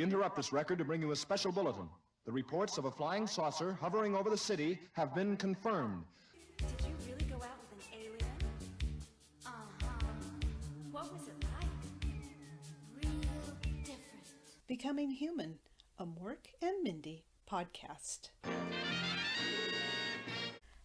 We interrupt this record to bring you a special bulletin. The reports of a flying saucer hovering over the city have been confirmed. Did you really go out with an alien? Uh-huh. What was it like? Real different. Becoming Human, a Mork and Mindy podcast.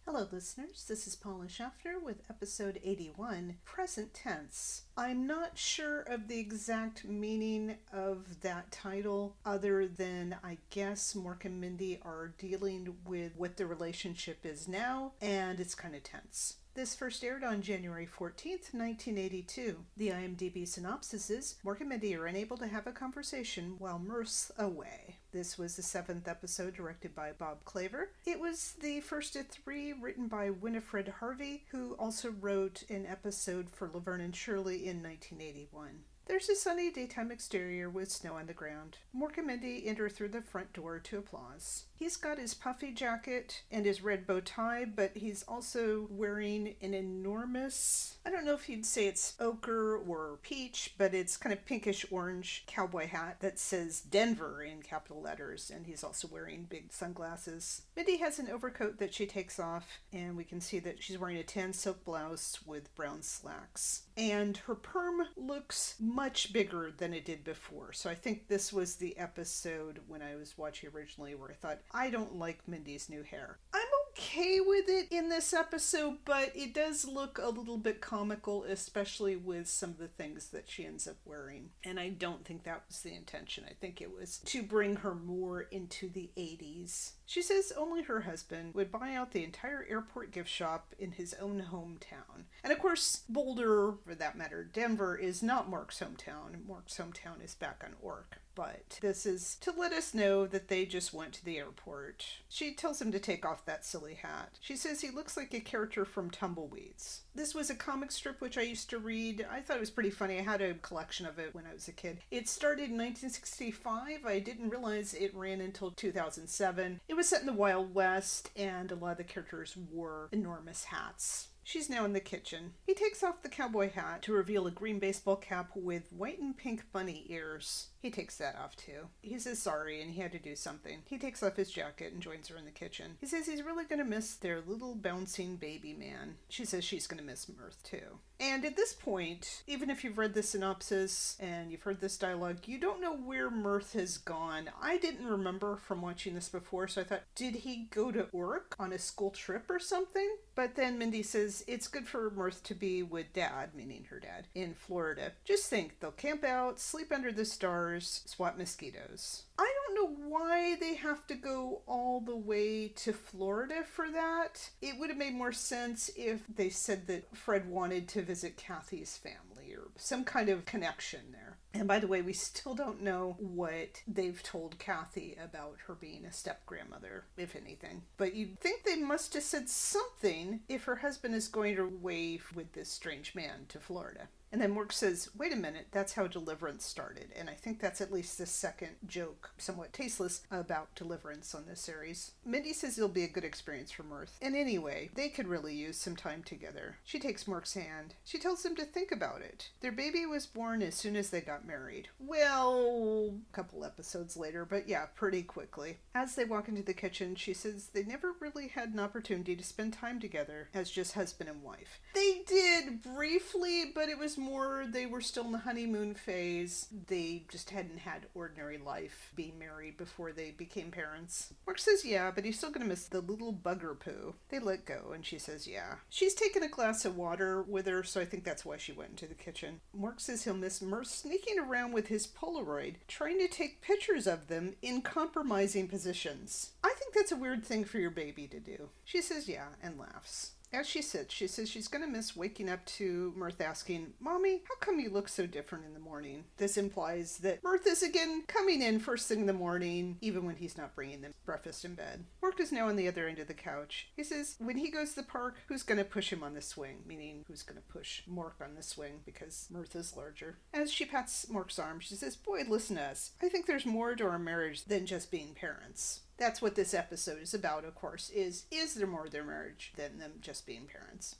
Hello listeners, this is Paula Schaffner with episode 81, Present Tense. I'm not sure of the exact meaning of that title other than I guess Mork and Mindy are dealing with what the relationship is now, and it's kind of tense. This first aired on January 14th, 1982. The IMDb synopsis is, Mork and Mindy are unable to have a conversation while Mirth's away. This was the 7th episode, directed by Bob Claver. It was the first of 3 written by Winifred Harvey, who also wrote an episode for Laverne and Shirley in 1981. There's a sunny daytime exterior with snow on the ground. Mork and Mindy enter through the front door to applause. He's got his puffy jacket and his red bow tie, but he's also wearing an enormous, I don't know if you'd say it's ochre or peach, but it's kind of pinkish orange cowboy hat that says Denver in capital letters, and he's also wearing big sunglasses. Mindy has an overcoat that she takes off, and we can see that she's wearing a tan silk blouse with brown slacks. And her perm looks much bigger than it did before. So I think this was the episode when I was watching originally where I thought, I don't like Mindy's new hair. I'm okay with it in this episode, but it does look a little bit comical, especially with some of the things that she ends up wearing. And I don't think that was the intention. I think it was to bring her more into the 80s. She says only her husband would buy out the entire airport gift shop in his own hometown. And of course, Boulder, for that matter, Denver, is not Mork's hometown. Mork's hometown is back on Ork. But this is to let us know that they just went to the airport. She tells him to take off that silly hat. She says he looks like a character from Tumbleweeds. This was a comic strip which I used to read. I thought it was pretty funny. I had a collection of it when I was a kid. It started in 1965. I didn't realize it ran until 2007. It was set in the Wild West, and a lot of the characters wore enormous hats. She's now in the kitchen. He takes off the cowboy hat to reveal a green baseball cap with white and pink bunny ears. He takes that off too. He says sorry and he had to do something. He takes off his jacket and joins her in the kitchen. He says he's really going to miss their little bouncing baby man. She says she's going to miss Mirth too. And at this point, even if you've read the synopsis and you've heard this dialogue, you don't know where Mirth has gone. I didn't remember from watching this before, so I thought, did he go to Ork on a school trip or something? But then Mindy says it's good for Mirth to be with Dad, meaning her dad, in Florida. Just think, they'll camp out, sleep under the stars, swat mosquitoes. I don't know why they have to go all the way to Florida for that. It would have made more sense if they said that Fred wanted to visit Kathy's family or some kind of connection there. And by the way, we still don't know what they've told Kathy about her being a step-grandmother, if anything. But you'd think they must have said something if her husband is going away with this strange man to Florida. And then Mork says, wait a minute, that's how Deliverance started. And I think that's at least the second joke, somewhat tasteless, about Deliverance on this series. Mindy says it'll be a good experience for Mirth. And anyway, they could really use some time together. She takes Mork's hand. She tells him to think about it. Their baby was born as soon as they got married. Well, a couple episodes later, but yeah, pretty quickly. As they walk into the kitchen, she says they never really had an opportunity to spend time together as just husband and wife. They did briefly, but it was more they were still in the honeymoon phase. They just hadn't had ordinary life being married before they became parents. Mork says yeah, but he's still gonna miss the little bugger poo. They let go and she says yeah. She's taken a glass of water with her, so I think that's why she went into the kitchen. Mork says he'll miss Mirth sneaking around with his Polaroid, trying to take pictures of them in compromising positions. I think that's a weird thing for your baby to do. She says yeah and laughs. As she sits, she says she's going to miss waking up to Mirth asking, Mommy, how come you look so different in the morning? This implies that Mirth is again coming in first thing in the morning, even when he's not bringing them breakfast in bed. Mork is now on the other end of the couch. He says when he goes to the park, who's going to push him on the swing? Meaning, who's going to push Mork on the swing because Mirth is larger. As she pats Mork's arm, she says, Boy, listen to us. I think there's more to our marriage than just being parents. That's what this episode is about, of course, is there more to their marriage than them just being parents?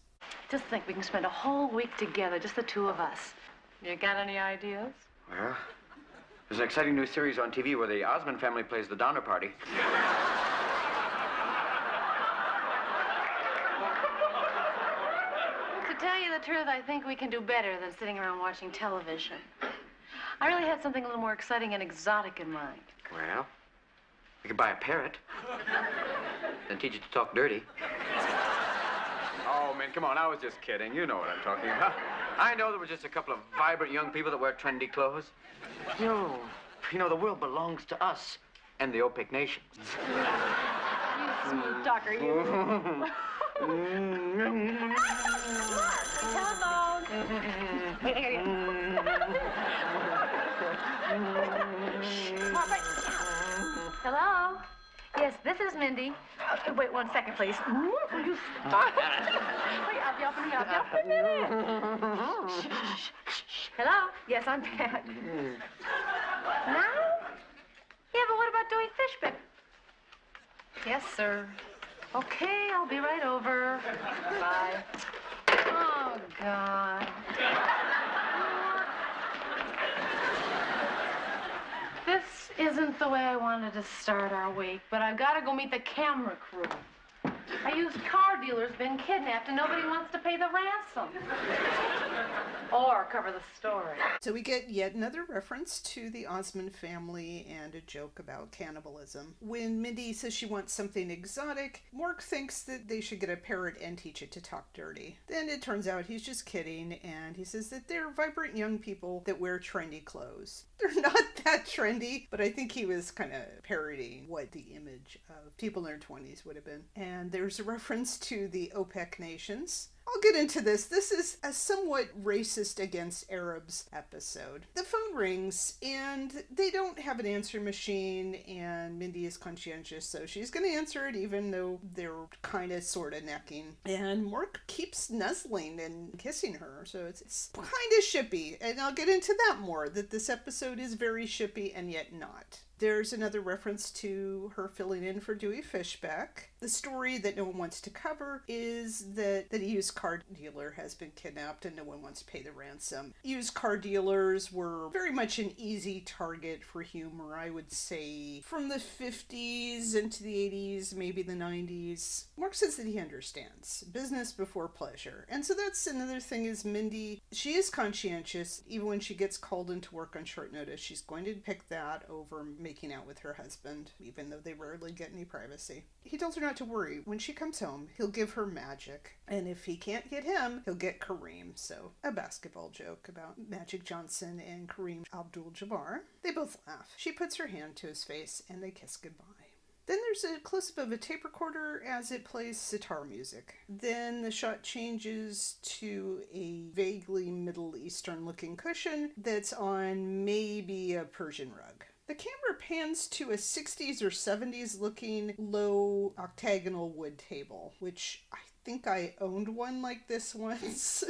Just think we can spend a whole week together, just the two of us. You got any ideas? Well, There's an exciting new series on TV where the Osmond family plays the Donner Party. To tell you the truth, I think we can do better than sitting around watching television. I really had something a little more exciting and exotic in mind. Well, we could buy a parrot. Then teach it to talk dirty. Oh, man, come on. I was just kidding. You know what I'm talking about. I know there were just a couple of vibrant young people that wear trendy clothes. You know, the world belongs to us and the OPEC nations. You smooth talker, you. Telephone. Wait, I gotta get... Hello? Yes, this is Mindy. Wait 1 second, please. Will you stop? Wait, I'll be up in a minute. Hello? Yes, I'm back. Now? Yeah, but what about doing fish bit? Yes, sir. Okay, I'll be right over. Bye. Oh, God. This isn't the way I wanted to start our week, but I've got to go meet the camera crew. A used car dealer's been kidnapped and nobody wants to pay the ransom. Or cover the story. So we get yet another reference to the Osmond family and a joke about cannibalism. When Mindy says she wants something exotic, Mork thinks that they should get a parrot and teach it to talk dirty. Then it turns out he's just kidding, and he says that they're vibrant young people that wear trendy clothes. They're not that trendy, but I think he was kind of parodying what the image of people in their 20s would have been. And there's a reference to the OPEC nations. I'll get into this. This is a somewhat racist against Arabs episode. The phone rings and they don't have an answer machine, and Mindy is conscientious, so she's going to answer it even though they're kind of sort of necking. And Mork keeps nuzzling and kissing her, so it's kind of shippy. And I'll get into that more, that this episode is very shippy and yet not. There's another reference to her filling in for Dewey Fishback. The story that no one wants to cover is that a used car dealer has been kidnapped and no one wants to pay the ransom. Used car dealers were very much an easy target for humor, I would say, from the 50s into the 80s, maybe the 90s. Mork says that he understands. Business before pleasure. And so that's another thing is Mindy, she is conscientious. Even when she gets called into work on short notice, she's going to pick that over making out with her husband, even though they rarely get any privacy. He tells her not to worry. When she comes home, he'll give her Magic. And if he can't get him, he'll get Kareem. So a basketball joke about Magic Johnson and Kareem Abdul-Jabbar. They both laugh. She puts her hand to his face and they kiss goodbye. Then there's a close-up of a tape recorder as it plays sitar music. Then the shot changes to a vaguely Middle Eastern-looking cushion that's on maybe a Persian rug. The camera pans to a 60s or 70s looking low octagonal wood table, which I think I owned one like this once.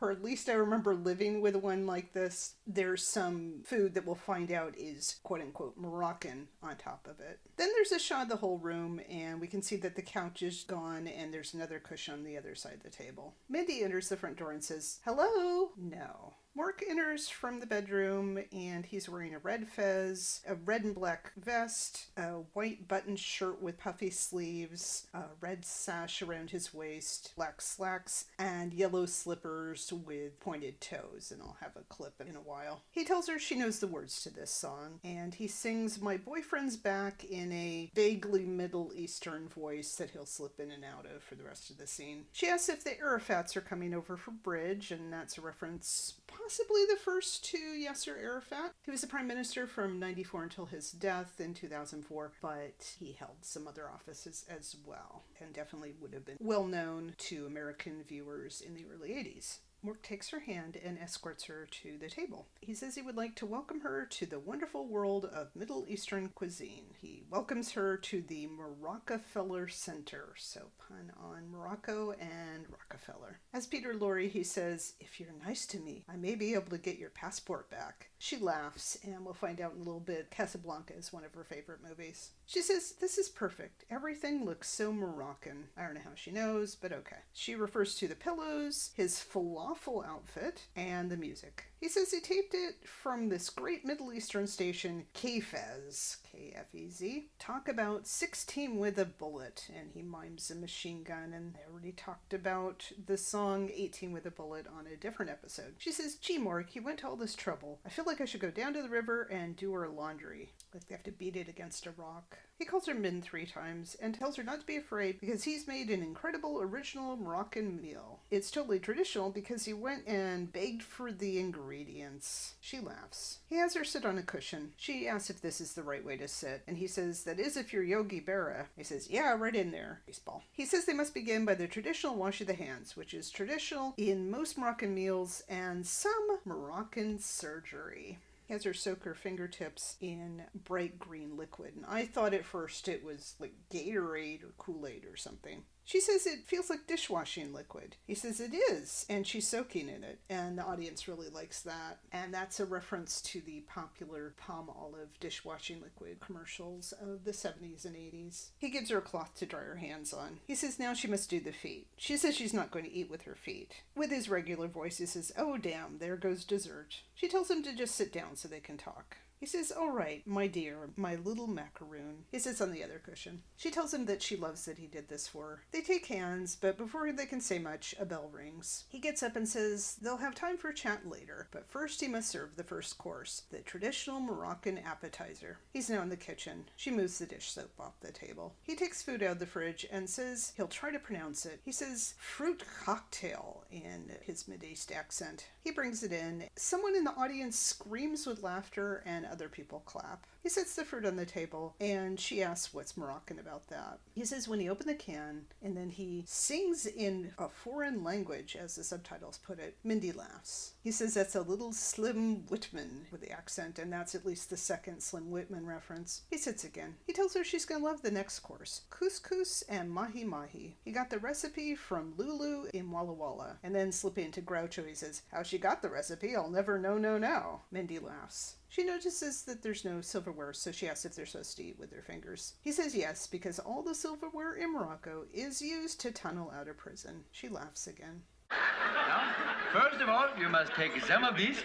Or at least I remember living with one like this. There's some food that we'll find out is quote-unquote Moroccan on top of it. Then there's a shot of the whole room, and we can see that the couch is gone, and there's another cushion on the other side of the table. Mindy enters the front door and says, "Hello?" No. Mork enters from the bedroom, and he's wearing a red fez, a red and black vest, a white button shirt with puffy sleeves, a red sash around his waist, black slacks, and yellow slippers with pointed toes, and I'll have a clip in a while. He tells her she knows the words to this song, and he sings "My Boyfriend's Back" in a vaguely Middle Eastern voice that he'll slip in and out of for the rest of the scene. She asks if the Arafats are coming over for bridge, and that's a reference possibly the first to Yasser Arafat. He was the prime minister from 94 until his death in 2004, but he held some other offices as well, and definitely would have been well known to American viewers in the early 80s. Mork takes her hand and escorts her to the table. He says he would like to welcome her to the wonderful world of Middle Eastern cuisine. He welcomes her to the Rockefeller Center, so pun on Morocco and Rockefeller. As Peter Lorre, he says, "If you're nice to me, I may be able to get your passport back." She laughs, and we'll find out in a little bit Casablanca is one of her favorite movies. She says, "This is perfect. Everything looks so Moroccan." I don't know how she knows, but okay. She refers to the pillows, his falafel outfit, and the music. He says he taped it from this great Middle Eastern station, KFEZ, K-F-E-Z. Talk about 16 with a bullet, and he mimes a machine gun, and they already talked about the song 18 with a bullet on a different episode. She says, gee, Mork, he went to all this trouble. I feel like I should go down to the river and do her laundry. Like they have to beat it against a rock. He calls her Min 3 times and tells her not to be afraid because he's made an incredible original Moroccan meal. It's totally traditional because he went and begged for the ingredients. She laughs. He has her sit on a cushion. She asks if this is the right way to sit, and he says, that is if you're Yogi Berra. He says, yeah, right in there. Baseball. He says they must begin by the traditional wash of the hands, which is traditional in most Moroccan meals and some Moroccan surgery. He has her soak her fingertips in bright green liquid, and I thought at first it was like Gatorade or Kool-Aid or something. She says it feels like dishwashing liquid. He says it is, and she's soaking in it, and the audience really likes that. And that's a reference to the popular palm olive dishwashing liquid commercials of the 70s and 80s. He gives her a cloth to dry her hands on. He says now she must do the feet. She says she's not going to eat with her feet. With his regular voice, he says, oh damn, there goes dessert. She tells him to just sit down so they can talk. He says, all right, my dear, my little macaroon. He sits on the other cushion. She tells him that she loves that he did this for her. They take hands, but before they can say much, a bell rings. He gets up and says they'll have time for a chat later, but first he must serve the first course, the traditional Moroccan appetizer. He's now in the kitchen. She moves the dish soap off the table. He takes food out of the fridge and says he'll try to pronounce it. He says fruit cocktail in his Mid-East accent. He brings it in. Someone in the audience screams with laughter and other people clap. He sets the fruit on the table and she asks what's Moroccan about that. He says when he opened the can and then he sings in a foreign language, as the subtitles put it, Mindy laughs. He says that's a little Slim Whitman with the accent, and that's at least the second Slim Whitman reference. He sits again. He tells her she's going to love the next course, couscous and mahi mahi. He got the recipe from Lulu in Walla Walla. And then slipping into Groucho, he says, how she got the recipe, I'll never know now. Mindy laughs. She notices that there's no silverware, so she asks if they're supposed to eat with their fingers. He says yes, because all the silverware in Morocco is used to tunnel out of prison. She laughs again. Now, first of all, you must take some of this,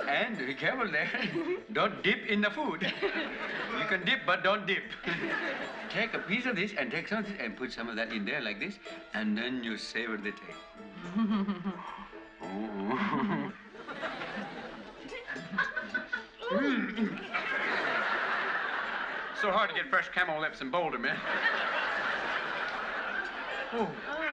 and be careful there. Don't dip in the food. You can dip, but don't dip. Take a piece of this and take some of this and put some of that in there like this, and then you savor the taste. Oh. So hard to get fresh camel lips in Boulder, man. Oh.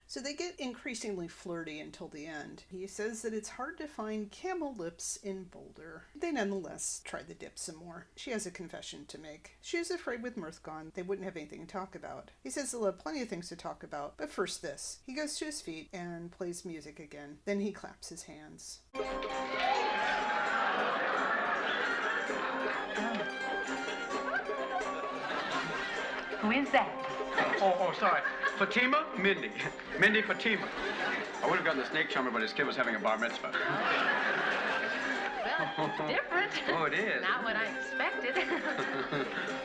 So they get increasingly flirty until the end. He says that it's hard to find camel lips in Boulder. They nonetheless try the dip some more. She has a confession to make. She is afraid with Mirth gone, they wouldn't have anything to talk about. He says they'll have plenty of things to talk about, but first this. He goes to his feet and plays music again. Then he claps his hands. Who is that? Oh, sorry. Fatima, Mindy. Mindy, Fatima. I would have gotten the snake charmer, but his kid was having a bar mitzvah. Well, it's different. Oh, it is. Not what I expected.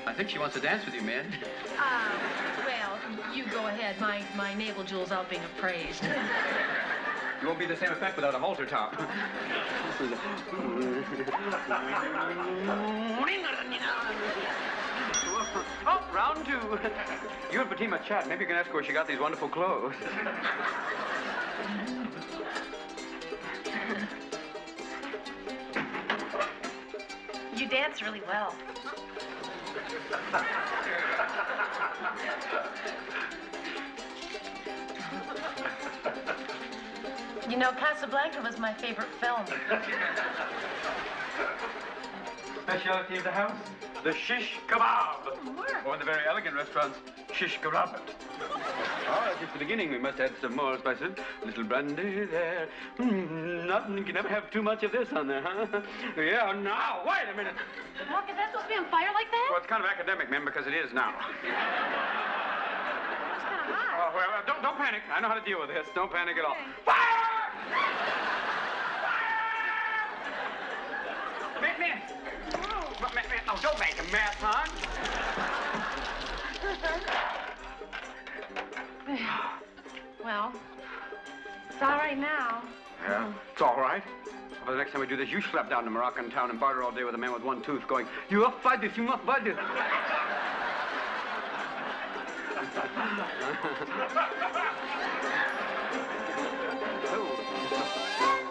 I think she wants to dance with you, man. Well, you go ahead. My navel jewels out being appraised. You won't be the same effect without a halter top. Oh, round two. You and Fatima chat. Maybe you can ask her where she got these wonderful clothes. You dance really well. You know, Casablanca was my favorite film. Specialty of the house? The shish kebab. Mork. Or in the very elegant restaurants, shish kebab. Oh, that's just the beginning. We must add some more spices. A little brandy there. Nothing. You can never have too much of this on there, huh? Yeah, now, wait a minute. Mork, is that supposed to be on fire like that? Well, it's kind of academic, ma'am, because it is now. It's kind of hot. Oh, well, don't panic. I know how to deal with this. Don't panic at all. Okay. Fire! Fire! Man. Oh, don't make a mess, hon. Well, it's all right now. Yeah, it's all right. For the next time we do this, you schlep down to Moroccan town and barter all day with a man with one tooth going, you must buy this, you must buy this.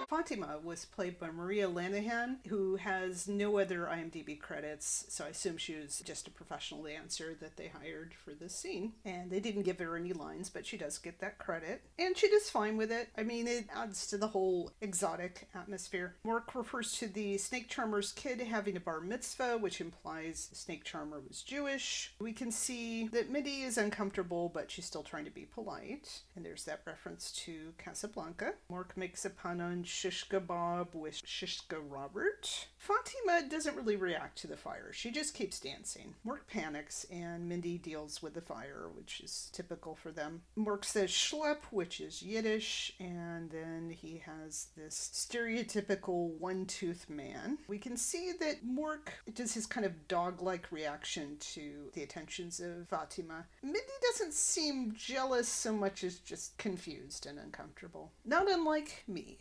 Fatima was played by Maria Lanahan, who has no other IMDb credits, so I assume she was just a professional dancer that they hired for this scene. And they didn't give her any lines, but she does get that credit. And she does fine with it. I mean, it adds to the whole exotic atmosphere. Mork refers to the snake charmer's kid having a bar mitzvah, which implies the snake charmer was Jewish. We can see that Mindy is uncomfortable, but she's still trying to be polite. And there's that reference to Casablanca. Mork makes a pun on Shishka Bob with Shishka Robert. Fatima doesn't really react to the fire. She just keeps dancing. Mork panics and Mindy deals with the fire, which is typical for them. Mork says schlep, which is Yiddish, and then he has this stereotypical one-tooth man. We can see that Mork does his kind of dog-like reaction to the attentions of Fatima. Mindy doesn't seem jealous so much as just confused and uncomfortable. Not unlike me.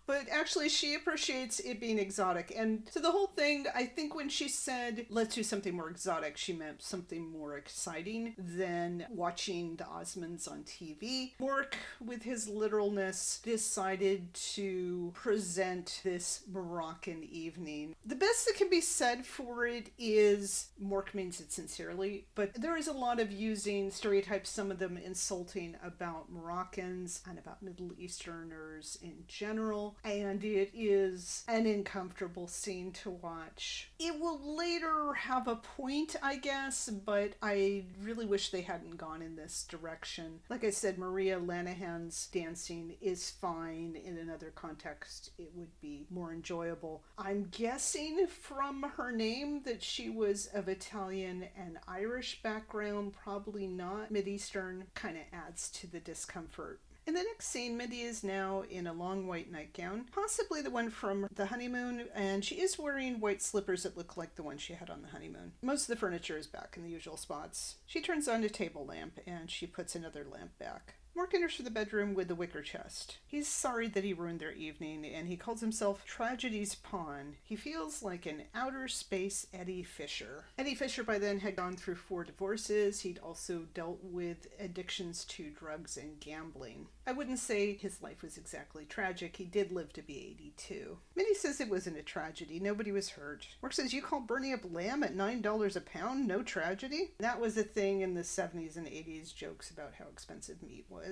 But actually, she appreciates it being exotic. And to the whole thing, I think when she said, let's do something more exotic, she meant something more exciting than watching the Osmonds on TV. Mork, with his literalness, decided to present this Moroccan evening. The best that can be said for it is Mork means it sincerely, but there is a lot of using stereotypes, some of them insulting about Moroccans and about Middle Easterners in general. And it is an uncomfortable scene to watch. It will later have a point, I guess, but I really wish they hadn't gone in this direction. Like I said, Maria Lanahan's dancing is fine. In another context, it would be more enjoyable. I'm guessing from her name that she was of Italian and Irish background, probably not Mideastern. Kind of adds to the discomfort. In the next scene, Mindy is now in a long white nightgown, possibly the one from the honeymoon, and she is wearing white slippers that look like the one she had on the honeymoon. Most of the furniture is back in the usual spots. She turns on a table lamp, and she puts another lamp back. Mork enters the bedroom with the wicker chest. He's sorry that he ruined their evening, and he calls himself Tragedy's Pawn. He feels like an outer space Eddie Fisher. Eddie Fisher by then had gone through 4 divorces. He'd also dealt with addictions to drugs and gambling. I wouldn't say his life was exactly tragic. He did live to be 82. Mindy says it wasn't a tragedy. Nobody was hurt. Mork says, you call burning up lamb at $9 a pound no tragedy? That was a thing in the 70s and 80s, jokes about how expensive meat was.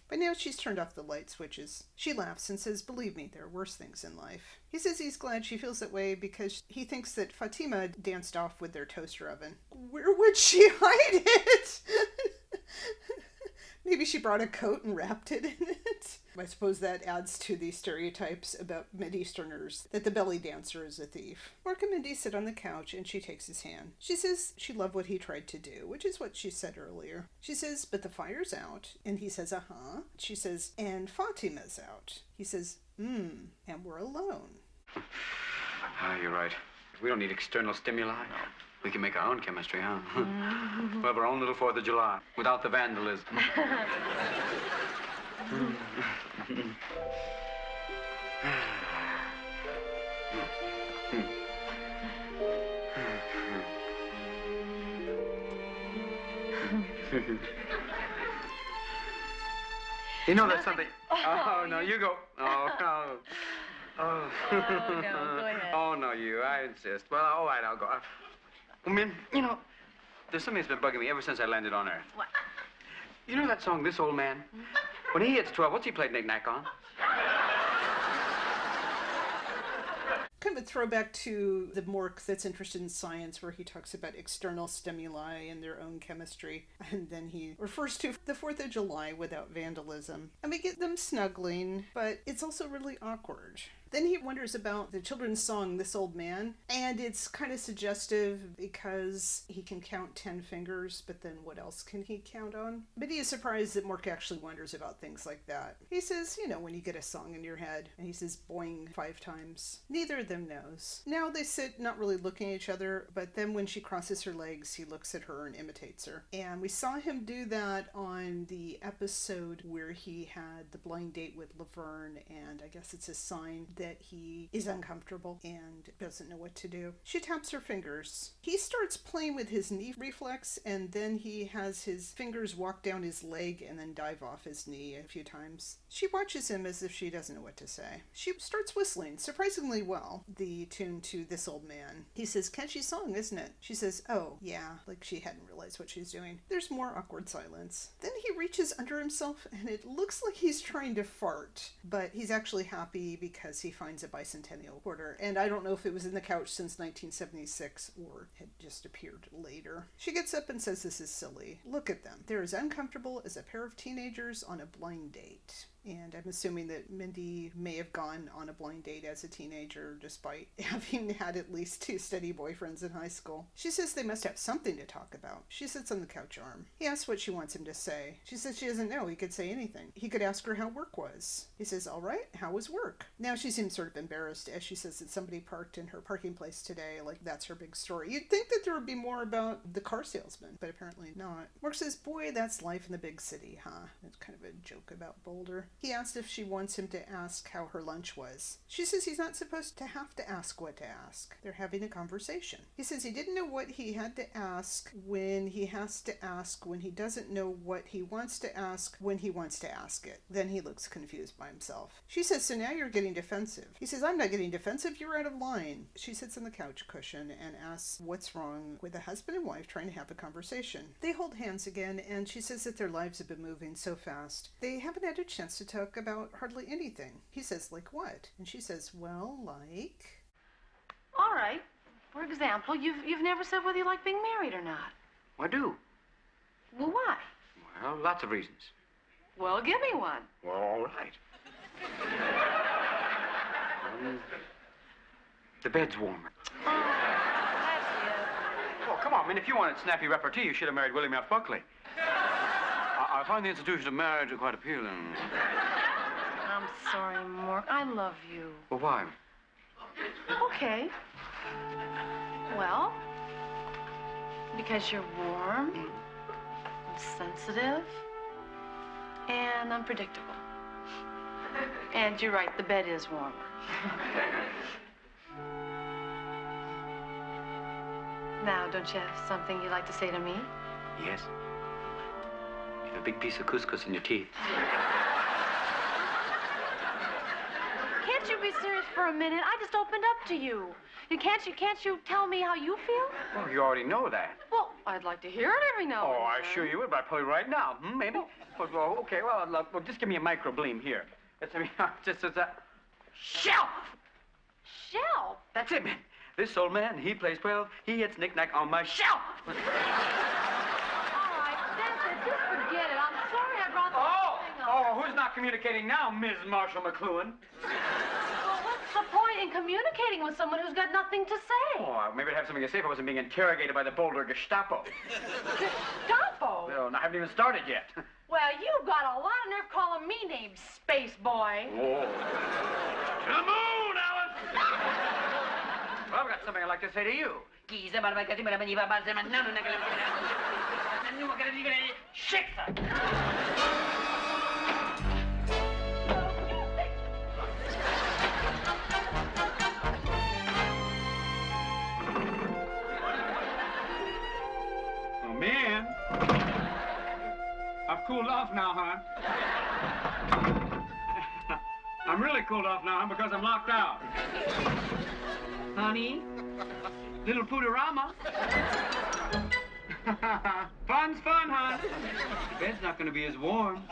By now she's turned off the light switches. She laughs and says, believe me, there are worse things in life. He says he's glad she feels that way because he thinks that Fatima danced off with their toaster oven. Where would she hide it? Maybe she brought a coat and wrapped it in it. I suppose that adds to the stereotypes about Mideasterners, that the belly dancer is a thief. Mork and Mindy sit on the couch and she takes his hand. She says she loved what he tried to do, which is what she said earlier. She says, but the fire's out. And he says, uh-huh. She says, and Fatima's out. He says, and we're alone. You're right. We don't need external stimuli. No. We can make our own chemistry, huh? We'll have our own little 4th of July, without the vandalism. You know, there's something... Oh, no, you go. Oh, no. Oh. No, go ahead. Oh, no, you. I insist. Well, all right, I'll go. I mean, you know, there's something that's been bugging me ever since I landed on Earth. What? You know that song, This Old Man? Mm-hmm. When he hits 12, what's he play knick-knack on? Kind of a throwback to the Mork that's interested in science, where he talks about external stimuli and their own chemistry. And then he refers to the 4th of July without vandalism. And we get them snuggling, but it's also really awkward. Then he wonders about the children's song, This Old Man, and it's kind of suggestive because he can count 10 fingers, but then what else can he count on? But he is surprised that Mork actually wonders about things like that. He says, you know, when you get a song in your head, and he says boing 5 times. Neither of them knows. Now they sit not really looking at each other, but then when she crosses her legs, he looks at her and imitates her. And we saw him do that on the episode where he had the blind date with Laverne, and I guess it's a sign that he is uncomfortable and doesn't know what to do. She taps her fingers. He starts playing with his knee reflex, and then he has his fingers walk down his leg and then dive off his knee a few times. She watches him as if she doesn't know what to say. She starts whistling, surprisingly well, the tune to This Old Man. He says, catchy song, isn't it? She says, oh, yeah, like she hadn't realized what she's doing. There's more awkward silence. Then he reaches under himself, and it looks like he's trying to fart, but he's actually happy because he finds a bicentennial quarter, and I don't know if it was in the couch since 1976 or had just appeared later. She gets up and says this is silly. Look at them. They're as uncomfortable as a pair of teenagers on a blind date. And I'm assuming that Mindy may have gone on a blind date as a teenager despite having had at least 2 steady boyfriends in high school. She says they must have something to talk about. She sits on the couch arm. He asks what she wants him to say. She says she doesn't know. He could say anything. He could ask her how work was. He says, all right, how was work? Now she seems sort of embarrassed as she says that somebody parked in her parking place today. Like, that's her big story. You'd think that there would be more about the car salesman, but apparently not. Mork says, boy, that's life in the big city, huh? It's kind of a joke about Boulder. He asks if she wants him to ask how her lunch was. She says he's not supposed to have to ask what to ask. They're having a conversation. He says he didn't know what he had to ask when he has to ask when he doesn't know what he wants to ask when he wants to ask it. Then he looks confused by himself. She says, so now you're getting defensive. He says, I'm not getting defensive, you're out of line. She sits on the couch cushion and asks what's wrong with a husband and wife trying to have a conversation. They hold hands again, and she says that their lives have been moving so fast. They haven't had a chance to talk about hardly anything. He says, like what? And she says, well, like... All right. For example, you've never said whether you like being married or not. I do. Well, why? Well, lots of reasons. Well, give me one. Well, all right. The bed's warmer. Oh, that's it. Oh, come on, man. If you wanted snappy repartee, you should have married William F. Buckley. I find the institution of marriage quite appealing. I'm sorry, Mork. I love you. Well, why? Okay. Well, because you're warm, and sensitive, and unpredictable. And you're right, the bed is warmer. Now, don't you have something you'd like to say to me? Yes. You have a big piece of couscous in your teeth. Can't you be serious for a minute? I just opened up to you. Can't you tell me how you feel? Well, you already know that. Well, I'd like to hear it every now and Oh, then. I assure you would, but I'll tell you right now. Maybe. Well, okay, well, just give me a microbleem here. Just as a shelf. Shelf? That's it, man. This old man, he plays 12. He hits knick-knack on my shelf. All right, that's it. Just forget it. I'm sorry I brought the whole thing up. Oh, who's not communicating now, Ms. Marshall McLuhan? Well, what's the point in communicating with someone who's got nothing to say? Oh, maybe I'd have something to say if I wasn't being interrogated by the Boulder Gestapo. Gestapo? Well, I haven't even started yet. Well, you've got a lot of nerve calling me named Space Boy. Oh. To the moon, Alice! Well, I've got something I'd like to say to you. Oh, man. I've cooled off now, hon. I'm really cooled off now, hon, because I'm locked out. Honey? Little Pooterama? Fun's fun, hon. The bed's not going to be as warm.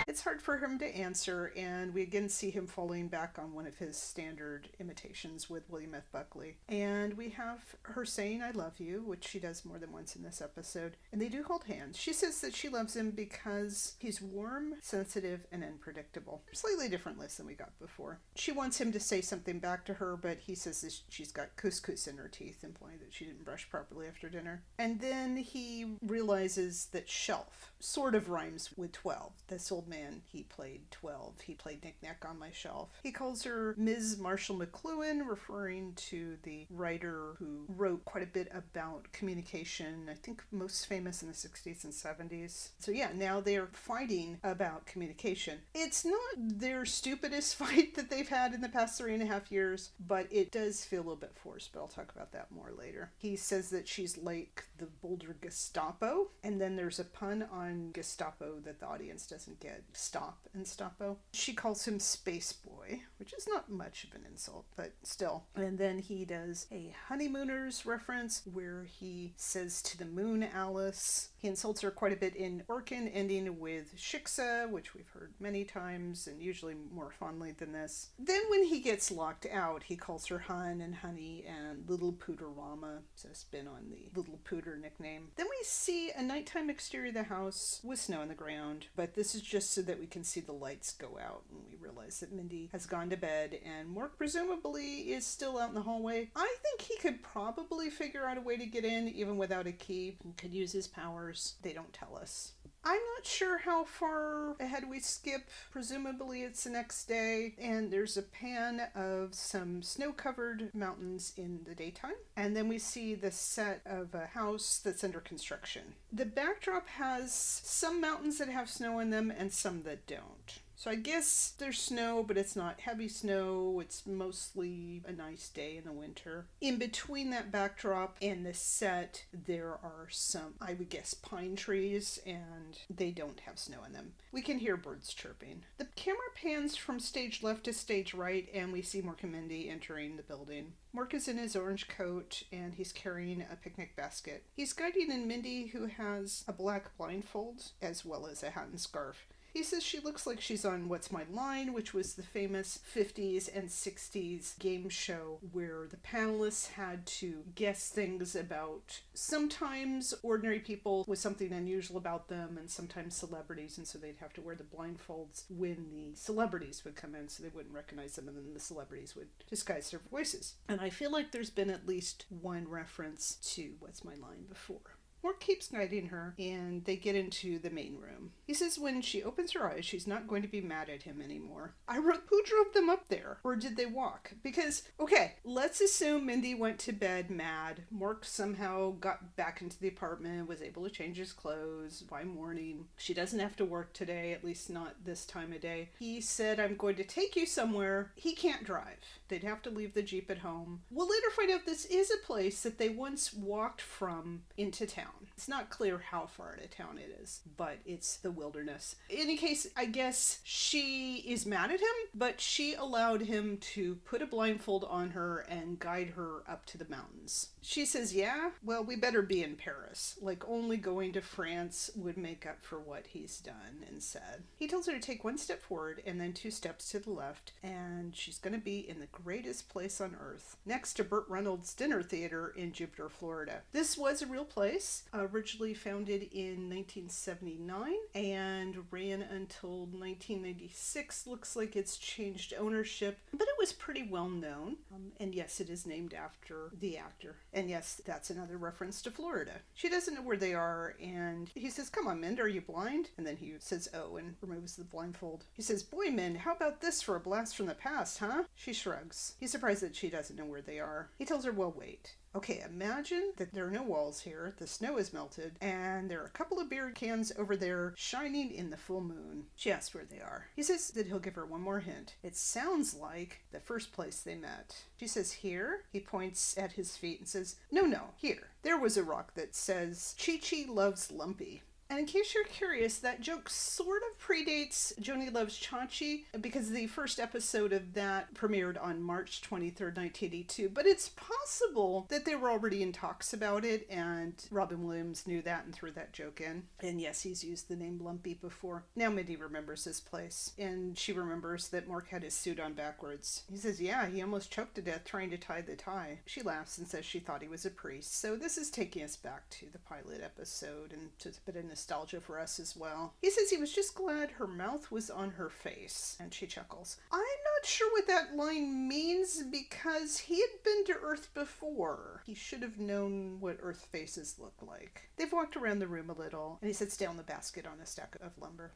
It's hard for him to answer, and we again see him falling back on one of his standard imitations with William F. Buckley. And we have her saying, I love you, which she does more than once in this episode. And they do hold hands. She says that she loves him because he's warm, sensitive, and unpredictable. Slightly different list than we got before. She wants him to say something back to her, but he says that she's got couscous in her teeth, implying that she didn't brush properly after dinner. And then he realizes that shelf sort of rhymes with 12. The this old man, he played 12. He played Knick-Knack on My Shelf. He calls her Ms. Marshall McLuhan, referring to the writer who wrote quite a bit about communication, I think most famous in the 60s and 70s. So yeah, now they're fighting about communication. It's not their stupidest fight that they've had in the past 3.5 years, but it does feel a little bit forced, but I'll talk about that more later. He says that she's like the Boulder Gestapo, and then there's a pun on Gestapo that the audience doesn't get. Stop and Stapo. She calls him Space Boy, which is not much of an insult, but still. And then he does a Honeymooners reference where he says to the moon Alice. He insults her quite a bit in Orkin, ending with Shiksa, which we've heard many times and usually more fondly than this. Then when he gets locked out, he calls her Hun and Honey and Little Pooterama, so a spin on the Little Pooter nickname. Then we see a nighttime exterior of the house with snow on the ground, but this is just so that we can see the lights go out and we realize that Mindy has gone to bed and Mork presumably is still out in the hallway. I think he could probably figure out a way to get in even without a key. He could use his powers. They don't tell us. I'm not sure how far ahead we skip. Presumably it's the next day, and there's a pan of some snow-covered mountains in the daytime. And then we see the set of a house that's under construction. The backdrop has some mountains that have snow in them and some that don't. So I guess there's snow, but it's not heavy snow. It's mostly a nice day in the winter. In between that backdrop and the set, there are some, I would guess, pine trees, and they don't have snow in them. We can hear birds chirping. The camera pans from stage left to stage right, and we see Mork and Mindy entering the building. Mork is in his orange coat, and he's carrying a picnic basket. He's guiding in Mindy, who has a black blindfold, as well as a hat and scarf. He says she looks like she's on What's My Line, which was the famous 50s and 60s game show where the panelists had to guess things about sometimes ordinary people with something unusual about them and sometimes celebrities, and so they'd have to wear the blindfolds when the celebrities would come in so they wouldn't recognize them, and then the celebrities would disguise their voices. And I feel like there's been at least one reference to What's My Line before. Mork keeps guiding her, and they get into the main room. He says when she opens her eyes, she's not going to be mad at him anymore. I wrote, who drove them up there? Or did they walk? Because, okay, let's assume Mindy went to bed mad. Mork somehow got back into the apartment, was able to change his clothes by morning. She doesn't have to work today, at least not this time of day. He said, I'm going to take you somewhere. He can't drive. They'd have to leave the Jeep at home. We'll later find out this is a place that they once walked from into town. It's not clear how far out of town it is, but it's the wilderness. In any case, I guess she is mad at him, but she allowed him to put a blindfold on her and guide her up to the mountains. She says, yeah, well, we better be in Paris. Like, only going to France would make up for what he's done and said. He tells her to take 1 step forward and then 2 steps to the left, and she's going to be in the greatest place on earth, next to Burt Reynolds' dinner theater in Jupiter, Florida. This was a real place, originally founded in 1979 and ran until 1996. Looks like it's changed ownership, but it was pretty well known. And yes, it is named after the actor. And yes, that's another reference to Florida. She doesn't know where they are, and he says, come on, Mind, are you blind? And then he says, oh, and removes the blindfold. He says, boy, Mind, how about this for a blast from the past, huh? She shrugs. He's surprised that she doesn't know where they are. He tells her, well, wait. Okay, imagine that there are no walls here, the snow is melted, and there are a couple of beer cans over there shining in the full moon. She asks where they are. He says that he'll give her one more hint. It sounds like the first place they met. She says, here? He points at his feet and says, no, here. There was a rock that says, Chi-Chi loves Lumpy. And in case you're curious, that joke sort of predates Joni Loves Chachi because the first episode of that premiered on March 23rd, 1982. But it's possible that they were already in talks about it and Robin Williams knew that and threw that joke in. And yes, he's used the name Lumpy before. Now Mindy remembers this place, and she remembers that Mork had his suit on backwards. He says, yeah, he almost choked to death trying to tie the tie. She laughs and says she thought he was a priest. So this is taking us back to the pilot episode and to a bit of nostalgia for us as well. He says he was just glad her mouth was on her face, and she chuckles. I'm not sure what that line means because he had been to Earth before. He should have known what Earth faces look like. They've walked around the room a little, and he sits down the basket on a stack of lumber.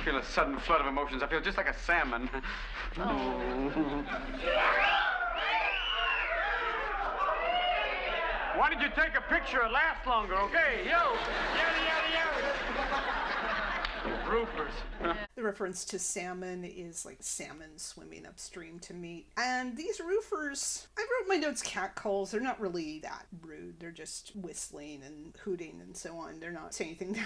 feel a sudden flood of emotions. I feel just like a salmon. Why don't you take a picture? It lasts longer, okay? Yo! Yada, yada, yada! Roofers. The reference to salmon is like salmon swimming upstream to meet. And these roofers, I wrote my notes cat calls. They're not really that rude. They're just whistling and hooting and so on. They're not saying anything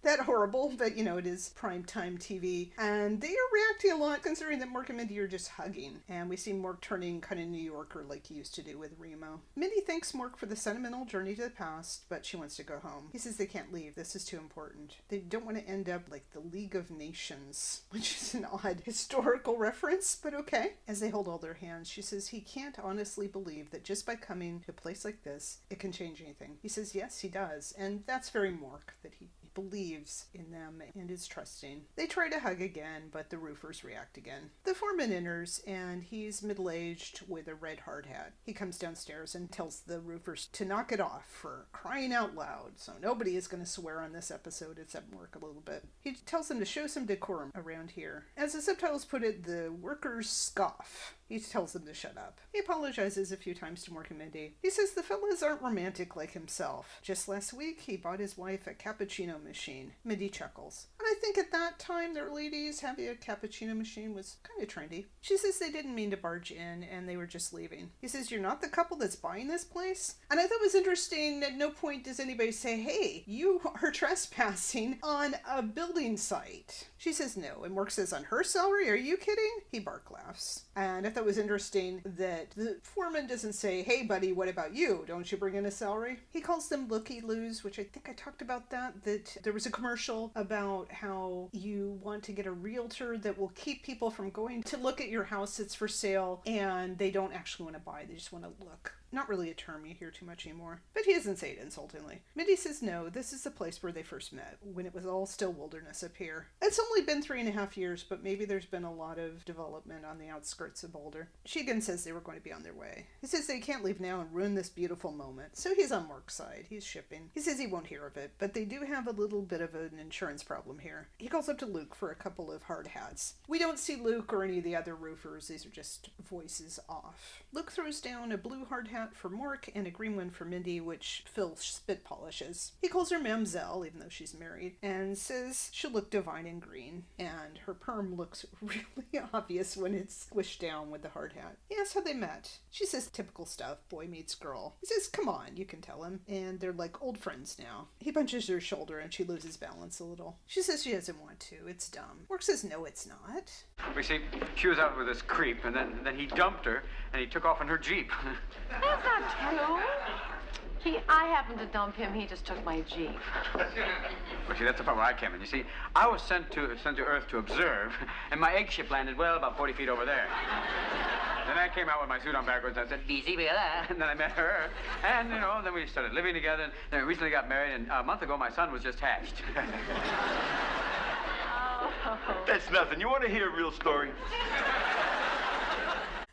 that horrible, but you know, it is primetime TV. And they are reacting a lot considering that Mork and Mindy are just hugging. And we see Mork turning kind of New Yorker like he used to do with Remo. Mindy thanks Mork for the sentimental journey to the past, but she wants to go home. He says they can't leave. This is too important. They don't want to end up like the League of Nations, which is an odd historical reference, but okay. As they hold all their hands, she says he can't honestly believe that just by coming to a place like this, it can change anything. He says yes, he does. And that's very Mork, that he believes in them and is trusting. They try to hug again, but the roofers react again. The foreman enters, and he's middle-aged with a red hard hat. He comes downstairs and tells the roofers to knock it off for crying out loud. So nobody is going to swear on this episode except Mork a little bit. He tells them to show some decorum around here. As the subtitles put it, the workers scoff. He tells them to shut up. He apologizes a few times to Mork and Mindy. He says the fellas aren't romantic like himself. Just last week, he bought his wife a cappuccino machine. Mindy chuckles. And I think at that time, the early 80s, having a cappuccino machine was kind of trendy. She says they didn't mean to barge in, and they were just leaving. He says, you're not the couple that's buying this place? And I thought it was interesting, at no point does anybody say, hey, you are trespassing on a building site. She says no, and Mork says, on her salary? Are you kidding? He bark laughs. And I thought it was interesting that the foreman doesn't say, hey buddy, what about you? Don't you bring in a salary? He calls them looky-loos, which I think I talked about that there was a commercial about how you want to get a realtor that will keep people from going to look at your house that's for sale, and they don't actually want to buy, they just want to look. Not really a term you hear too much anymore, but he doesn't say it insultingly. Mindy says no, this is the place where they first met, when it was all still wilderness up here. It's only been 3.5 years, but maybe there's been a lot of development on the outskirts of Boulder. She again says they were going to be on their way. He says they can't leave now and ruin this beautiful moment, so he's on Mork's side. He's shipping. He says he won't hear of it, but they do have a little bit of an insurance problem here. He calls up to Luke for a couple of hard hats. We don't see Luke or any of the other roofers. These are just voices off. Luke throws down a blue hard hat for Mork and a green one for Mindy, which Phil spit polishes. He calls her Mamzelle, even though she's married, and says she'll look divine in green, and her perm looks really obvious when it's squished down with the hard hat. He asks how they met. She says typical stuff, boy meets girl. He says, come on, you can tell him, and they're like old friends now. He punches her shoulder and she loses balance a little. She says she doesn't want to, it's dumb. Mork says no, it's not. We see, she was out with this creep, and then he dumped her, and he took off in her Jeep. That's not true. I happened to dump him. He just took my Jeep. Well, see, that's the part where I came in. You see, I was sent to Earth to observe, and my egg ship landed, well, about 40 feet over there. Then I came out with my suit on backwards, and I said, "Busy with that." And then I met her, and, you know, then we started living together, and then we recently got married, and a month ago, my son was just hatched. That's nothing. You want to hear a real story?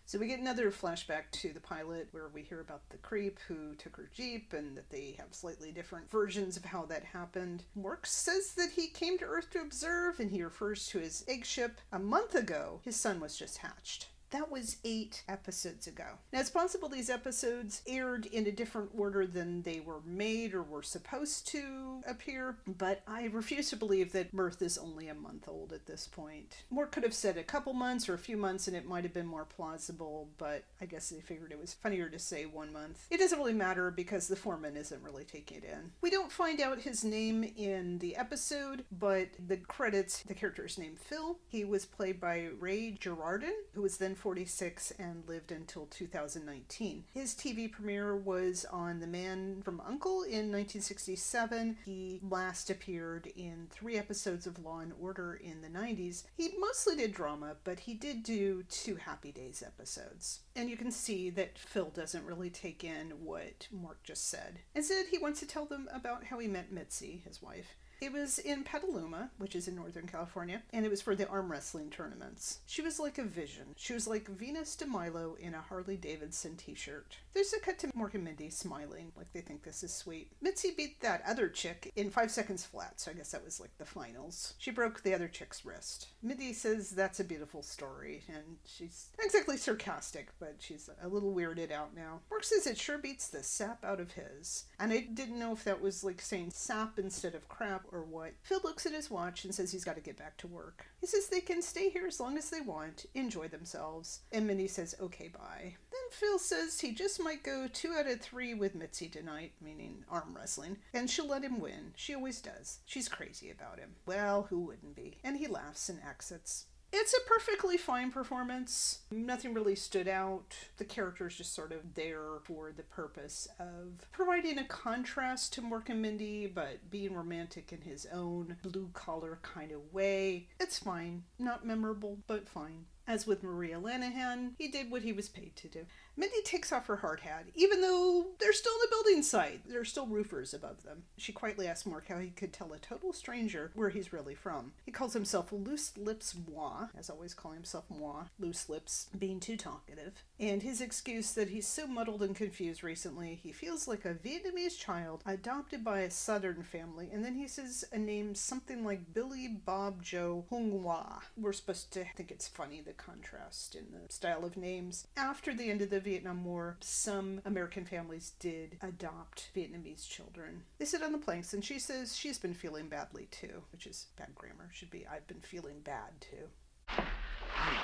So we get another flashback to the pilot where we hear about the creep who took her Jeep and that they have slightly different versions of how that happened. Mork says that he came to Earth to observe, and he refers to his egg ship. A month ago, his son was just hatched. That was 8 episodes ago. Now, it's possible these episodes aired in a different order than they were made or were supposed to appear, but I refuse to believe that Mirth is only a month old at this point. Mork could have said a couple months or a few months and it might have been more plausible, but I guess they figured it was funnier to say 1 month. It doesn't really matter because the foreman isn't really taking it in. We don't find out his name in the episode, but the credits, the character is named Phil. He was played by Ray Girardin, who was then 46 and lived until 2019. His TV premiere was on The Man from U.N.C.L.E. in 1967. He last appeared in 3 episodes of Law and Order in the 90s. He mostly did drama, but he did do 2 Happy Days episodes. And you can see that Phil doesn't really take in what Mork just said. Instead, he wants to tell them about how he met Mitzi, his wife. It was in Petaluma, which is in Northern California, and it was for the arm wrestling tournaments. She was like a vision. She was like Venus de Milo in a Harley Davidson t-shirt. There's a cut to Mork and Mindy smiling, like they think this is sweet. Mitzi beat that other chick in 5 seconds flat, so I guess that was like the finals. She broke the other chick's wrist. Mindy says that's a beautiful story, and she's not exactly sarcastic, but she's a little weirded out now. Mork says it sure beats the sap out of his, and I didn't know if that was like saying sap instead of crap or what. Phil looks at his watch and says he's got to get back to work. He says they can stay here as long as they want, enjoy themselves, and Mindy says okay, bye. Then Phil says he just might go 2 out of 3 with Mitzi tonight, meaning arm wrestling, and she'll let him win. She always does. She's crazy about him. Well, who wouldn't be? And he laughs and exits. It's a perfectly fine performance. Nothing really stood out. The character's just sort of there for the purpose of providing a contrast to Mork and Mindy, but being romantic in his own blue-collar kind of way. It's fine. Not memorable, but fine. As with Maria Lanahan, he did what he was paid to do. Mindy takes off her hard hat, even though they're still in the building site. There are still roofers above them. She quietly asks Mork how he could tell a total stranger where he's really from. He calls himself Loose Lips Moi, as always calling himself Moi, Loose Lips being too talkative. And his excuse that he's so muddled and confused recently, he feels like a Vietnamese child adopted by a Southern family, and then he says a name something like Billy Bob Joe Hung Hoa. We're supposed to think it's funny, the contrast in the style of names. After the end of the Vietnam War, some American families did adopt Vietnamese children. They sit on the planks, and she says she's been feeling badly too, which is bad grammar. Should be I've been feeling bad too. I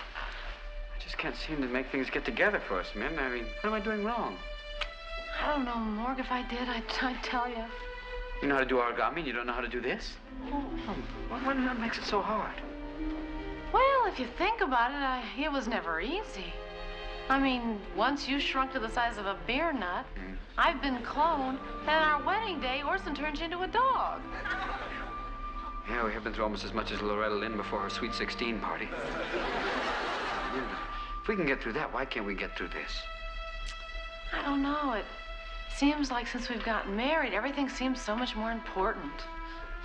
just can't seem to make things get together for us, Min. I mean, what am I doing wrong? I don't know, Mork. If I did, I'd tell you. You know how to do origami and you don't know how to do this? What makes it so hard? Well, if you think about it, it was never easy. I mean, once you shrunk to the size of a beer nut, I've been cloned, and on our wedding day, Orson turned you into a dog. Yeah, we have been through almost as much as Loretta Lynn before her Sweet 16 party. If we can get through that, why can't we get through this? I don't know. It seems like since we've gotten married, everything seems so much more important.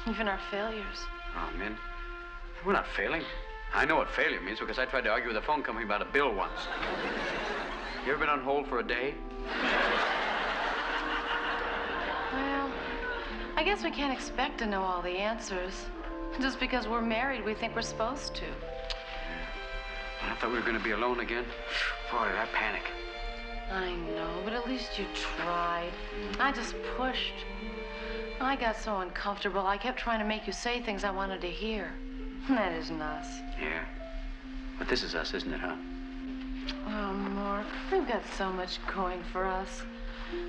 Even our failures. Oh, Min, we're not failing. I know what failure means because I tried to argue with a phone company about a bill once. You ever been on hold for a day? Well, I guess we can't expect to know all the answers. Just because we're married, we think we're supposed to. I thought we were going to be alone again. Boy, did I panic. I know, but at least you tried. I just pushed. I got so uncomfortable, I kept trying to make you say things I wanted to hear. That isn't us. Yeah. But this is us, isn't it, huh? Oh, Mork, we've got so much going for us.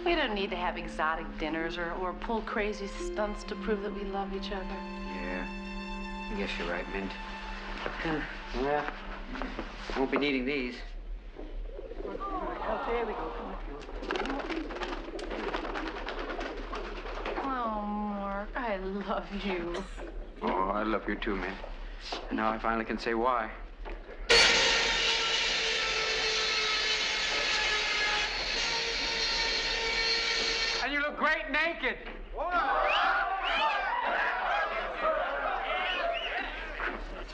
We don't need to have exotic dinners or pull crazy stunts to prove that we love each other. Yeah. I guess you're right, Mint. Well, won't be needing these. Oh, there we go. Oh, Mork, I love you. Oh, I love you too, Mint. And now I finally can say why. And you look great naked.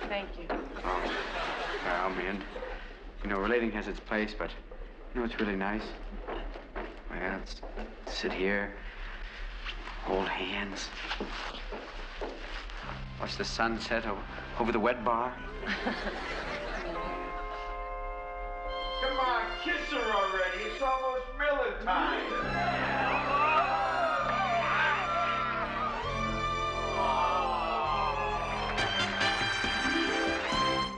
Thank you. Oh, well, Mint. You know, relating has its place, but you know what's really nice? Well, it's sit here, hold hands, watch the sunset over the wet bar. Come on, kiss her already. It's almost Miller time.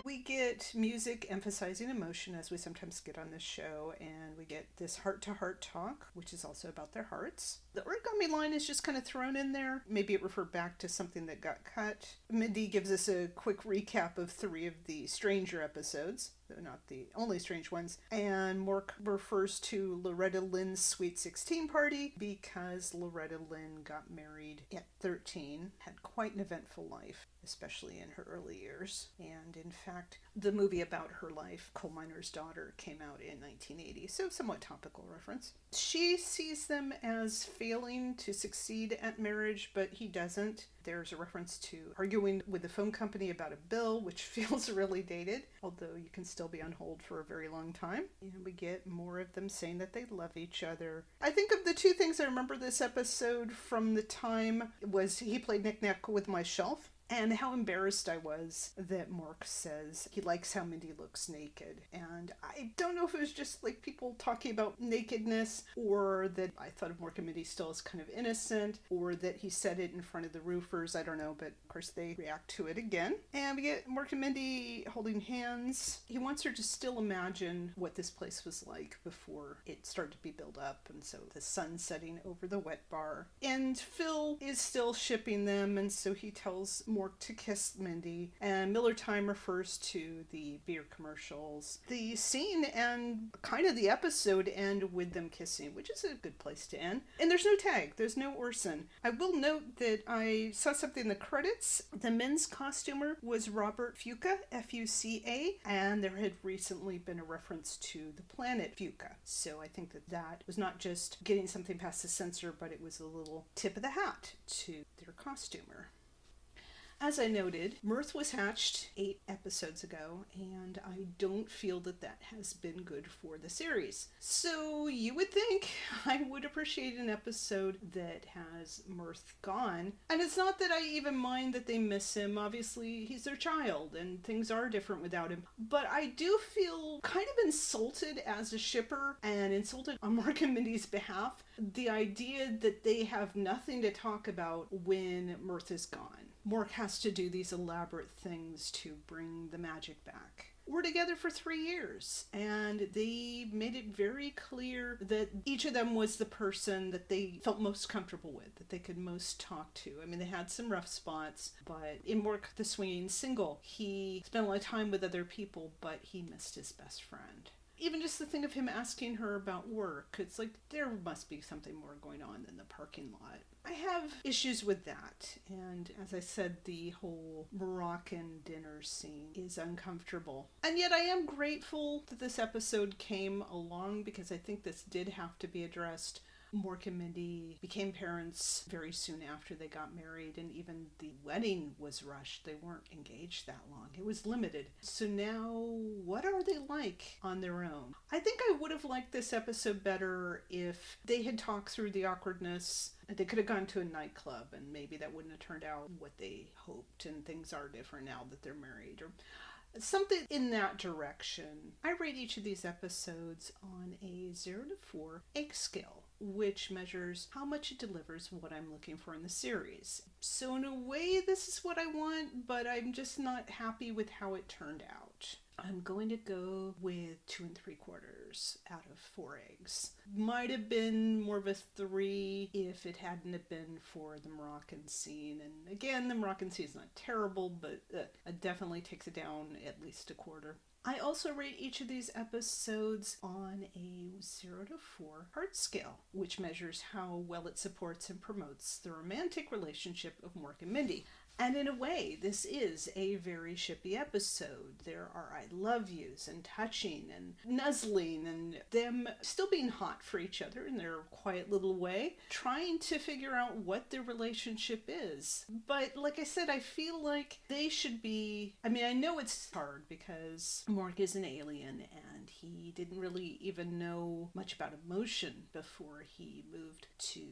We get music emphasizing emotion, as we sometimes get on this show, and we get this heart-to-heart talk, which is also about their hearts. The origami line is just kind of thrown in there. Maybe it referred back to something that got cut. Mindy gives us a quick recap of 3 of the Stranger episodes. they're not the only strange ones. And Mork refers to Loretta Lynn's Sweet 16 party because Loretta Lynn got married at 13, had quite an eventful life, especially in her early years. And in fact, the movie about her life, Coal Miner's Daughter, came out in 1980, so somewhat topical reference. She sees them as failing to succeed at marriage, but he doesn't. There's a reference to arguing with the phone company about a bill, which feels really dated, although you can still be on hold for a very long time. And we get more of them saying that they love each other. I think of the two things I remember this episode from the time was he played knick-knack with my shelf, and how embarrassed I was that Mork says he likes how Mindy looks naked. And I don't know if it was just like people talking about nakedness, or that I thought of Mork and Mindy still as kind of innocent, or that he said it in front of the roofers. I don't know, but of course they react to it again. And we get Mork and Mindy holding hands. He wants her to still imagine what this place was like before it started to be built up, and so the sun setting over the wet bar. And Phil is still shipping them, and so he tells Mork to kiss Mindy, and Miller Time refers to the beer commercials. The scene and kind of the episode end with them kissing, which is a good place to end. And there's no tag, there's no Orson. I will note that I saw something in the credits. The men's costumer was Robert Fuca, F-U-C-A, and there had recently been a reference to the planet Fuca. So I think that that was not just getting something past the censor, but it was a little tip of the hat to their costumer. As I noted, Mirth was hatched 8 episodes ago, and I don't feel that that has been good for the series. So you would think I would appreciate an episode that has Mirth gone. And it's not that I even mind that they miss him. Obviously, he's their child, and things are different without him. But I do feel kind of insulted as a shipper, and insulted on Mork and Mindy's behalf. The idea that they have nothing to talk about when Mirth is gone. Mork has to do these elaborate things to bring the magic back. We're together for 3 years, and they made it very clear that each of them was the person that they felt most comfortable with, that they could most talk to. I mean, they had some rough spots, but in Mork the Swinging Single, he spent a lot of time with other people, but he missed his best friend. Even just the thing of him asking her about work, it's like there must be something more going on than the parking lot. I have issues with that, and as I said, the whole Moroccan dinner scene is uncomfortable. And yet I am grateful that this episode came along, because I think this did have to be addressed. Mork and Mindy became parents very soon after they got married, and even the wedding was rushed. They weren't engaged that long. It was limited. So now, what are they like on their own? I think I would have liked this episode better if they had talked through the awkwardness. They could have gone to a nightclub, and maybe that wouldn't have turned out what they hoped, and things are different now that they're married, or something in that direction. I rate each of these episodes on a 0 to 4 egg scale, which measures how much it delivers what I'm looking for in the series. So in a way, this is what I want, but I'm just not happy with how it turned out. I'm going to go with 2 3/4 out of 4 eggs. Might have been more of a 3 if it hadn't have been for the Moroccan scene. And again, the Moroccan scene is not terrible, but it definitely takes it down at least a quarter. I also rate each of these episodes on a 0 to 4 heart scale, which measures how well it supports and promotes the romantic relationship of Mork and Mindy. And in a way, this is a very shippy episode. There are I love yous and touching and nuzzling and them still being hot for each other in their quiet little way, trying to figure out what their relationship is. But like I said, I feel like they should be, I mean, I know it's hard because Mork is an alien and he didn't really even know much about emotion before he moved to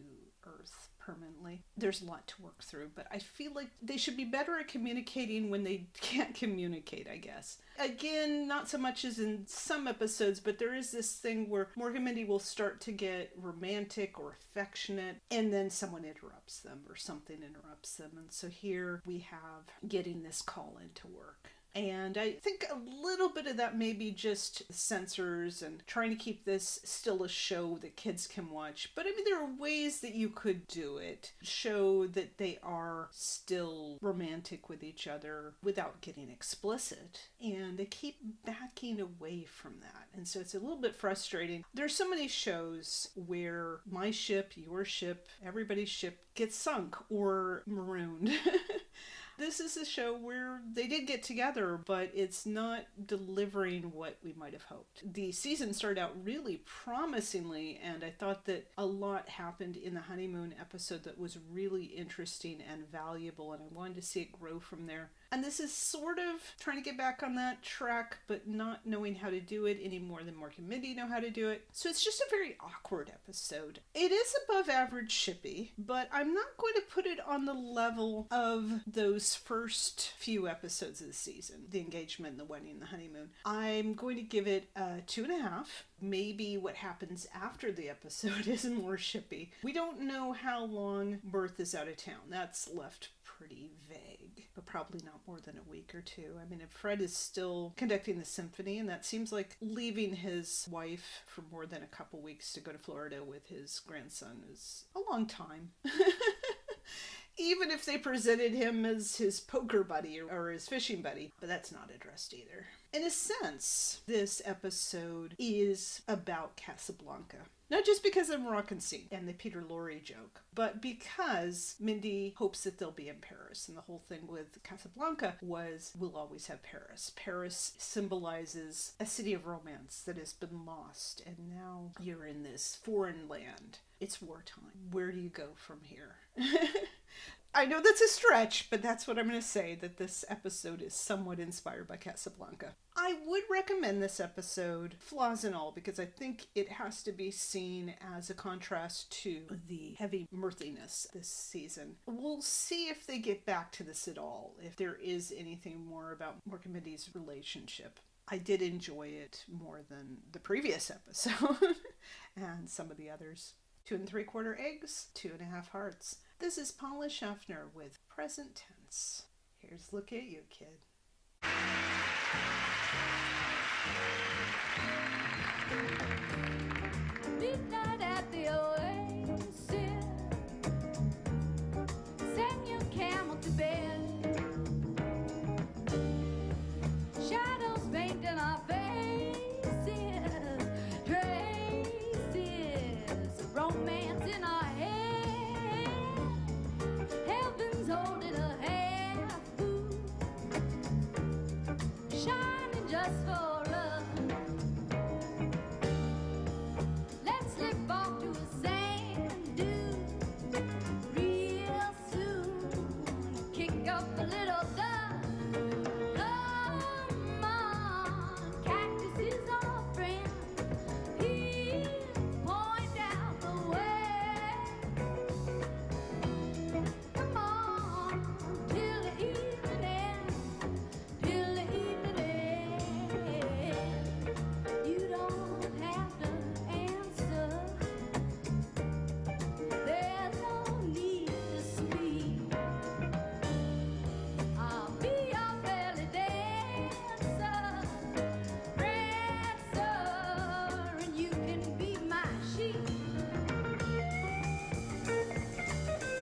Earth permanently. There's a lot to work through, but I feel like they should be better at communicating when they can't communicate, I guess. Again, not so much as in some episodes, but there is this thing where Mork and Mindy will start to get romantic or affectionate, and then someone interrupts them or something interrupts them. And so here we have getting this call into work. And I think a little bit of that may be just censors and trying to keep this still a show that kids can watch. But I mean, there are ways that you could do it. Show that they are still romantic with each other without getting explicit. And they keep backing away from that. And so it's a little bit frustrating. There's so many shows where my ship, your ship, everybody's ship gets sunk or marooned. This is a show where they did get together, but it's not delivering what we might have hoped. The season started out really promisingly, and I thought that a lot happened in the honeymoon episode that was really interesting and valuable, and I wanted to see it grow from there. And this is sort of trying to get back on that track, but not knowing how to do it any more than Mork and Mindy know how to do it. So it's just a very awkward episode. It is above average shippy, but I'm not going to put it on the level of those first few episodes of the season. The engagement, the wedding, the honeymoon. I'm going to give it a 2.5. Maybe what happens after the episode is more shippy. We don't know how long Mirth is out of town. That's left pretty vague, but probably not more than a week or two. I mean, if Fred is still conducting the symphony, and that seems like leaving his wife for more than a couple weeks to go to Florida with his grandson is a long time. Even if they presented him as his poker buddy or his fishing buddy, but that's not addressed either. In a sense, this episode is about Casablanca. Not just because of Moroccan scene and the Peter Lorre joke, but because Mindy hopes that they'll be in Paris. And the whole thing with Casablanca was, we'll always have Paris. Paris symbolizes a city of romance that has been lost, and now you're in this foreign land. It's wartime. Where do you go from here? I know that's a stretch, but that's what I'm going to say, that this episode is somewhat inspired by Casablanca. I would recommend this episode, flaws and all, because I think it has to be seen as a contrast to the heavy mirthiness this season. We'll see if they get back to this at all, if there is anything more about Mork and Mindy's relationship. I did enjoy it more than the previous episode and some of the others. 2 3/4 eggs, 2.5 hearts. This is Paula Schaffner with Present Tense. Here's Look at You, Kid. Midnight at the